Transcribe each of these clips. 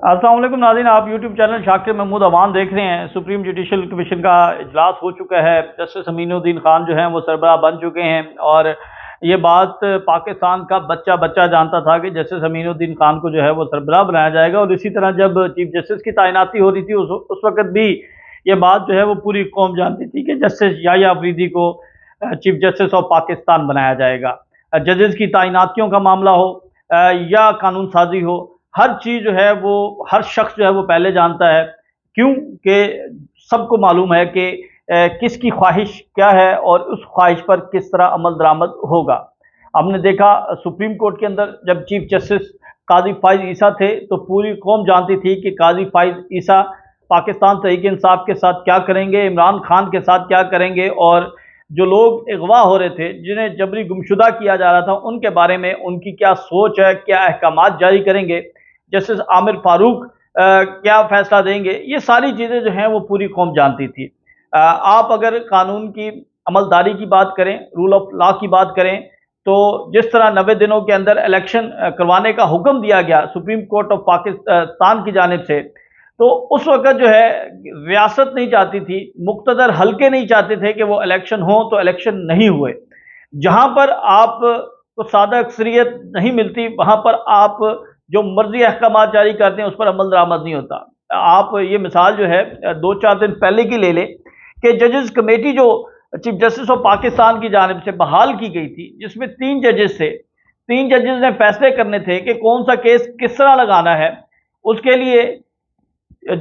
السلام علیکم ناظرین، آپ یوٹیوب چینل شاکر محمود اوان دیکھ رہے ہیں۔ سپریم جوڈیشل کمیشن کا اجلاس ہو چکا ہے۔ جسٹس امین الدین خان جو ہیں وہ سربراہ بن چکے ہیں، اور یہ بات پاکستان کا بچہ بچہ جانتا تھا کہ جسٹس امین الدین خان کو جو ہے وہ سربراہ بنایا جائے گا، اور اسی طرح جب چیف جسٹس کی تعیناتی ہو رہی تھی اس وقت بھی یہ بات جو ہے وہ پوری قوم جانتی تھی کہ جسٹس یحییٰ آفریدی کو چیف جسٹس آف پاکستان بنایا جائے گا۔ ججز کی تعیناتیوں کا معاملہ ہو یا قانون سازی ہو، ہر چیز جو ہے وہ ہر شخص جو ہے وہ پہلے جانتا ہے، کیوں کہ سب کو معلوم ہے کہ کس کی خواہش کیا ہے اور اس خواہش پر کس طرح عمل درآمد ہوگا۔ ہم نے دیکھا سپریم کورٹ کے اندر جب چیف جسٹس قاضی فائز عیسیٰ تھے تو پوری قوم جانتی تھی کہ قاضی فائز عیسیٰ پاکستان تحریک انصاف کے ساتھ کیا کریں گے، عمران خان کے ساتھ کیا کریں گے، اور جو لوگ اغوا ہو رہے تھے، جنہیں جبری گمشدہ کیا جا رہا تھا، ان کے بارے میں ان کی کیا سوچ ہے، کیا احکامات جاری کریں گے، جسٹس عامر فاروق کیا فیصلہ دیں گے، یہ ساری چیزیں جو ہیں وہ پوری قوم جانتی تھی۔ آپ اگر قانون کی عملداری کی بات کریں، رول آف لا کی بات کریں، تو جس طرح 90 دنوں کے اندر الیکشن کروانے کا حکم دیا گیا سپریم کورٹ آف پاکستان کی جانب سے، تو اس وقت جو ہے ریاست نہیں چاہتی تھی، مقتدر حلقے نہیں چاہتے تھے کہ وہ الیکشن ہوں، تو الیکشن نہیں ہوئے۔ جہاں پر آپ کو سادہ اکثریت نہیں ملتی، وہاں پر آپ جو مرضی احکامات جاری کرتے ہیں اس پر عمل درآمد نہیں ہوتا۔ آپ یہ مثال جو ہے 2-4 دن پہلے کی لے لیں کہ ججز کمیٹی جو چیف جسٹس آف پاکستان کی جانب سے بحال کی گئی تھی، جس میں 3 ججز تھے، 3 ججز نے فیصلے کرنے تھے کہ کون سا کیس کس طرح لگانا ہے۔ اس کے لیے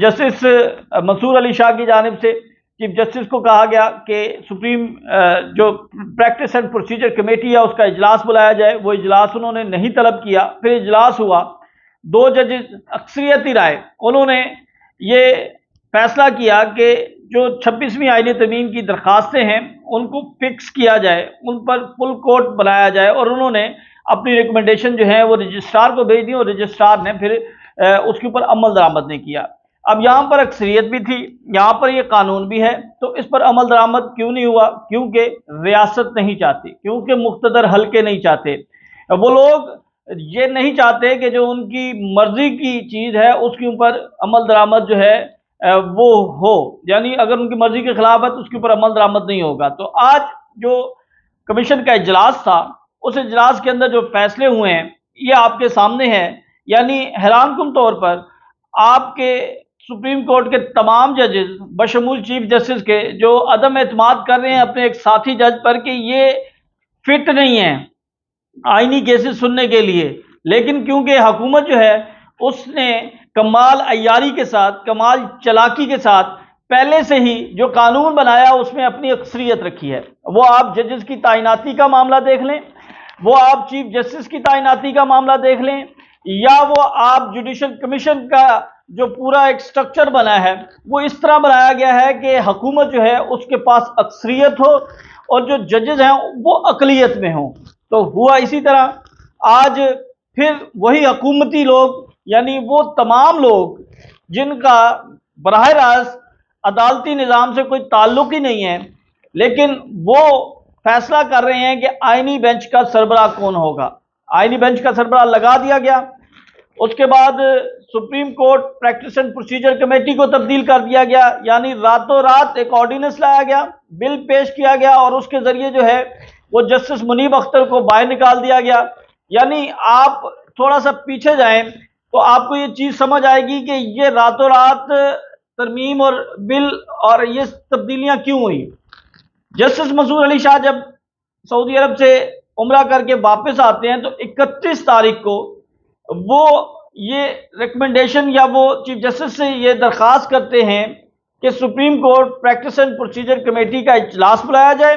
جسٹس منصور علی شاہ کی جانب سے چیف جسٹس کو کہا گیا کہ سپریم جو پریکٹس اینڈ پروسیجر کمیٹی ہے اس کا اجلاس بلایا جائے۔ وہ اجلاس انہوں نے نہیں طلب کیا، پھر اجلاس ہوا، 2 ججز اکثریتی رائے انہوں نے یہ فیصلہ کیا کہ جو 26ویں آئینی ترمیم کی درخواستیں ہیں ان کو فکس کیا جائے، ان پر فل کورٹ بنایا جائے، اور انہوں نے اپنی ریکمنڈیشن جو ہے وہ رجسٹرار کو بھیج دی، اور رجسٹرار نے پھر اس کے اوپر عمل درآمد نہیں کیا۔ اب یہاں پر اکثریت بھی تھی، یہاں پر یہ قانون بھی ہے، تو اس پر عمل درآمد کیوں نہیں ہوا؟ کیونکہ ریاست نہیں چاہتی، کیونکہ مقتدر حلقے نہیں چاہتے۔ وہ لوگ یہ نہیں چاہتے کہ جو ان کی مرضی کی چیز ہے اس کے اوپر عمل درآمد جو ہے وہ ہو، یعنی اگر ان کی مرضی کے خلاف ہے تو اس کے اوپر عمل درآمد نہیں ہوگا۔ تو آج جو کمیشن کا اجلاس تھا، اس اجلاس کے اندر جو فیصلے ہوئے ہیں یہ آپ کے سامنے ہے، یعنی حیران کن طور پر آپ کے سپریم کورٹ کے تمام ججز بشمول چیف جسٹس کے جو عدم اعتماد کر رہے ہیں اپنے ایک ساتھی جج پر کہ یہ فٹ نہیں ہے آئینی کیسز سننے کے لیے، لیکن کیونکہ حکومت جو ہے اس نے کمال عیاری کے ساتھ، کمال چلاکی کے ساتھ پہلے سے ہی جو قانون بنایا اس میں اپنی اکثریت رکھی ہے۔ وہ آپ ججز کی تعیناتی کا معاملہ دیکھ لیں، وہ آپ چیف جسٹس کی تعیناتی کا معاملہ دیکھ لیں، یا وہ آپ جوڈیشل کمیشن کا جو پورا ایک سٹرکچر بنا ہے وہ اس طرح بنایا گیا ہے کہ حکومت جو ہے اس کے پاس اکثریت ہو اور جو ججز ہیں وہ اقلیت میں ہوں۔ تو ہوا اسی طرح، آج پھر وہی حکومتی لوگ، یعنی وہ تمام لوگ جن کا براہ راست عدالتی نظام سے کوئی تعلق ہی نہیں ہے، لیکن وہ فیصلہ کر رہے ہیں کہ آئینی بینچ کا سربراہ کون ہوگا۔ آئینی بینچ کا سربراہ لگا دیا گیا، اس کے بعد supreme court practice and procedure committee کو تبدیل کر دیا گیا، یعنی راتوں رات ایک آرڈیننس لایا گیا، بل پیش کیا گیا، اور اس کے ذریعے جو ہے وہ جسٹس منیب اختر کو باہر نکال دیا گیا۔ یعنی آپ تھوڑا سا پیچھے جائیں تو آپ کو یہ چیز سمجھ آئے گی کہ یہ راتوں رات ترمیم اور بل اور یہ تبدیلیاں کیوں ہوئی۔ جسٹس منصور علی شاہ جب سعودی عرب سے عمرہ کر کے واپس آتے ہیں تو 31 تاریخ کو وہ یہ ریکمنڈیشن یا وہ چیف جسٹس سے یہ درخواست کرتے ہیں کہ supreme court practice and procedure committee کا اجلاس بلایا جائے،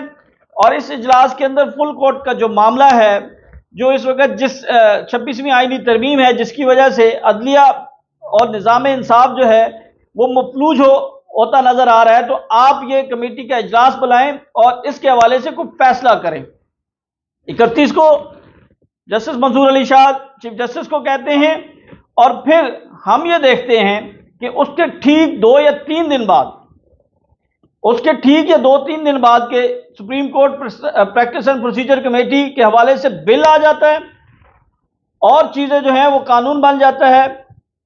اور اس اجلاس کے اندر فل کورٹ کا جو معاملہ ہے، جو اس وقت جس 26ویں آئینی ترمیم ہے جس کی وجہ سے عدلیہ اور نظام انصاف جو ہے وہ مفلوج ہوتا نظر آ رہا ہے، تو آپ یہ کمیٹی کا اجلاس بلائیں اور اس کے حوالے سے کوئی فیصلہ کریں۔ 31 کو جسٹس منصور علی شاہ چیف جسٹس کو کہتے ہیں، اور پھر ہم یہ دیکھتے ہیں کہ اس کے ٹھیک 2 یا 3 دن بعد، اس کے ٹھیک یا 2-3 دن بعد کے supreme court practice and procedure committee کے حوالے سے بل آ جاتا ہے، اور چیزیں جو ہیں وہ قانون بن جاتا ہے،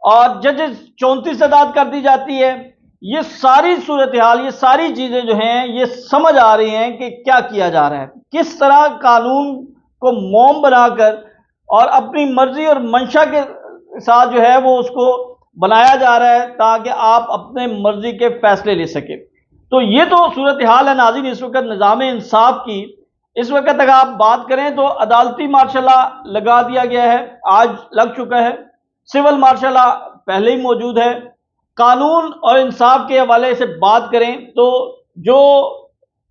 اور ججز 34 تعداد کر دی جاتی ہے. یہ ساری صورتحال، یہ ساری چیزیں جو ہیں یہ سمجھ آ رہی ہیں کہ کیا کیا جا رہا ہے، کس طرح قانون کو موم بنا کر اور اپنی مرضی اور منشا کے ساتھ جو ہے وہ اس کو بنایا جا رہا ہے تاکہ آپ اپنے مرضی کے فیصلے لے سکیں. تو یہ تو صورتحال ہے ناظرین اس وقت نظام انصاف کی. اس وقت اگر آپ بات کریں تو عدالتی مارشاء اللہ لگا دیا گیا ہے، آج لگ چکا ہے. سول مارشاء اللہ پہلے ہی موجود ہے. قانون اور انصاف کے حوالے سے بات کریں تو جو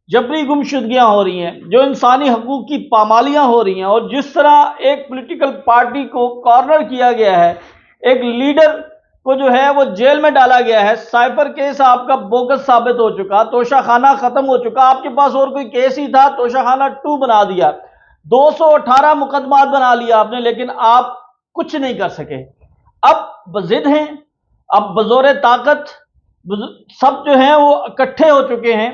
جبری گمشدگیاں ہو رہی ہیں، جو انسانی حقوق کی پامالیاں ہو رہی ہیں، اور جس طرح ایک پولیٹیکل پارٹی کو کارنر کیا گیا ہے، ایک لیڈر کو جو ہے وہ جیل میں ڈالا گیا ہے، سائفر کیس آپ کا بوگس ثابت ہو چکا، توشہ خانہ ختم ہو چکا، آپ کے پاس اور کوئی کیس ہی تھا، توشہ خانہ 2 بنا دیا، 218 مقدمات بنا لیا آپ نے، لیکن آپ کچھ نہیں کر سکے. اب بضد ہیں، اب بزور طاقت سب جو ہیں وہ اکٹھے ہو چکے ہیں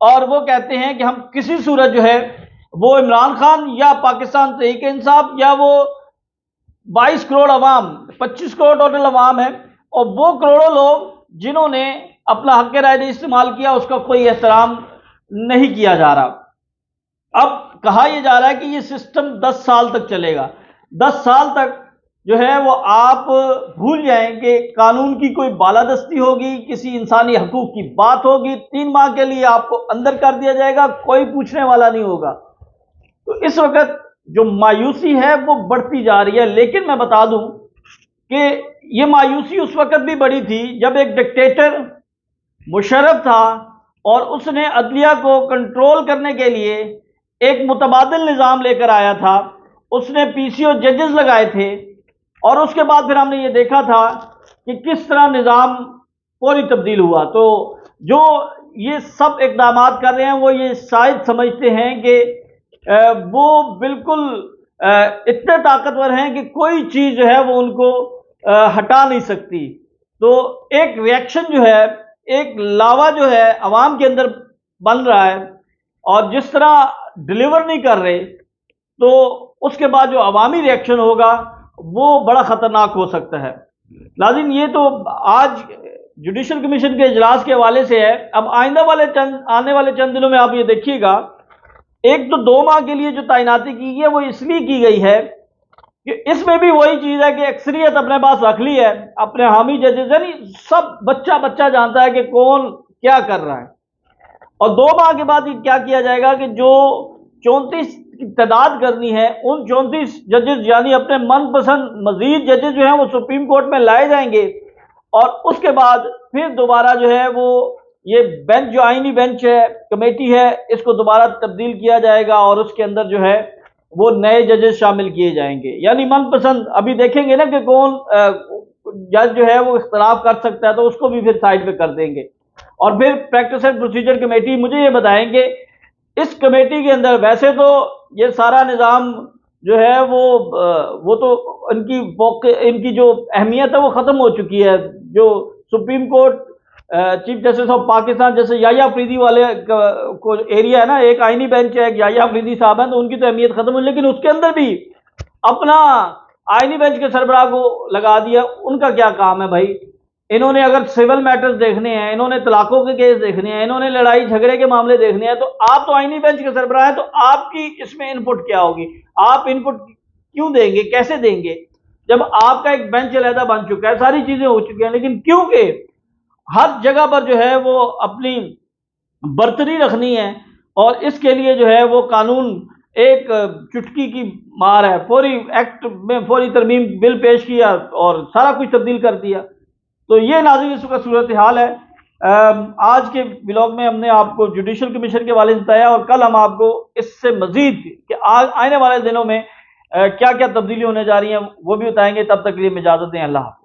اور وہ کہتے ہیں کہ ہم کسی صورت جو ہے وہ عمران خان یا پاکستان تحریک انصاف یا وہ 22 کروڑ عوام، 25 کروڑ ٹوٹل عوام ہے، اور وہ کروڑوں لوگ جنہوں نے اپنا حق رائے استعمال کیا اس کا کوئی احترام نہیں کیا جا رہا. اب کہا یہ جا رہا ہے کہ یہ سسٹم 10 سال تک چلے گا. 10 سال تک جو ہے وہ آپ بھول جائیں کہ قانون کی کوئی بالادستی ہوگی، کسی انسانی حقوق کی بات ہوگی. 3 ماہ کے لیے آپ کو اندر کر دیا جائے گا، کوئی پوچھنے والا نہیں ہوگا. تو اس وقت جو مایوسی ہے وہ بڑھتی جا رہی ہے. لیکن میں بتا دوں کہ یہ مایوسی اس وقت بھی بڑی تھی جب ایک ڈکٹیٹر مشرف تھا اور اس نے عدلیہ کو کنٹرول کرنے کے لیے ایک متبادل نظام لے کر آیا تھا. اس نے پی سی او ججز لگائے تھے اور اس کے بعد پھر ہم نے یہ دیکھا تھا کہ کس طرح نظام پوری تبدیل ہوا. تو جو یہ سب اقدامات کر رہے ہیں وہ یہ شاید سمجھتے ہیں کہ وہ بالکل اتنے طاقتور ہیں کہ کوئی چیز جو ہے وہ ان کو ہٹا نہیں سکتی. تو ایک ریئیکشن جو ہے، ایک لاوا جو ہے عوام کے اندر بن رہا ہے، اور جس طرح ڈیلیور نہیں کر رہے تو اس کے بعد جو عوامی ریئیکشن ہوگا وہ بڑا خطرناک ہو سکتا ہے. ناظرین یہ تو آج جوڈیشل کمیشن کے اجلاس کے حوالے سے ہے. اب آنے والے چند دنوں میں آپ یہ دیکھیے گا، ایک تو 2 ماہ کے لیے جو تعیناتی کی گئی ہے وہ اس لیے کی گئی ہے کہ اس میں بھی وہی چیز ہے کہ اکثریت اپنے پاس رکھ لی ہے، اپنے حامی ججز، یعنی سب بچہ جانتا ہے کہ کون کیا کر رہا ہے. اور 2 ماہ کے بعد یہ کیا کیا جائے گا کہ جو 34 کی تعداد کرنی ہے، ان 34 ججز یعنی اپنے من پسند مزید ججز جو ہیں وہ سپریم کورٹ میں لائے جائیں گے، اور اس کے بعد پھر دوبارہ جو ہے وہ یہ بینچ جو آئینی بینچ ہے، کمیٹی ہے، اس کو دوبارہ تبدیل کیا جائے گا اور اس کے اندر جو ہے وہ نئے ججز شامل کیے جائیں گے. یعنی من پسند ابھی دیکھیں گے نا کہ کون جج جو ہے وہ اختلاف کر سکتا ہے تو اس کو بھی پھر سائڈ پہ کر دیں گے. اور پھر پریکٹس اینڈ پروسیجر کمیٹی، مجھے یہ بتائیں کہ اس کمیٹی کے اندر ویسے تو یہ سارا نظام جو ہے وہ تو ان کی جو اہمیت ہے وہ ختم ہو چکی ہے. جو supreme court chief justice of Pakistan جیسے یحییٰ افریدی والے کو ایریا ہے نا، ایک آئینی بینچ ہے، ایک یحییٰ افریدی صاحب ہیں، تو ان کی تو اہمیت ختم ہوئی، لیکن اس کے اندر بھی اپنا آئینی بینچ کے سربراہ کو لگا دیا. ان کا کیا کام ہے بھائی؟ انہوں نے اگر سول میٹرز دیکھنے ہیں، انہوں نے طلاقوں کے کیس دیکھنے ہیں، انہوں نے لڑائی جھگڑے کے معاملے دیکھنے ہیں، تو آپ تو آئینی بینچ کے سربراہ ہیں، تو آپ کی اس میں انپٹ کیا ہوگی؟ آپ انپٹ کیوں دیں گے، کیسے دیں گے جب آپ کا ایک بینچ علیحدہ بن چکا ہے، ساری چیزیں ہو چکی ہیں؟ لیکن کیونکہ ہر جگہ پر جو ہے وہ اپنی برتری رکھنی ہے، اور اس کے لیے جو ہے وہ قانون ایک چٹکی کی مار ہے، فوری ایکٹ میں فوری ترمیم بل پیش کیا اور سارا کچھ تبدیل کر دیا. تو یہ ناظرین اس کا صورتحال ہے. آج کے ولاگ میں ہم نے آپ کو جوڈیشل کمیشن کے حوالے سے بتایا، اور کل ہم آپ کو اس سے مزید کہ آنے والے دنوں میں کیا کیا تبدیلی ہونے جا رہی ہیں وہ بھی بتائیں گے. تب تک کے لیے اجازت دیں. اللہ حافظ.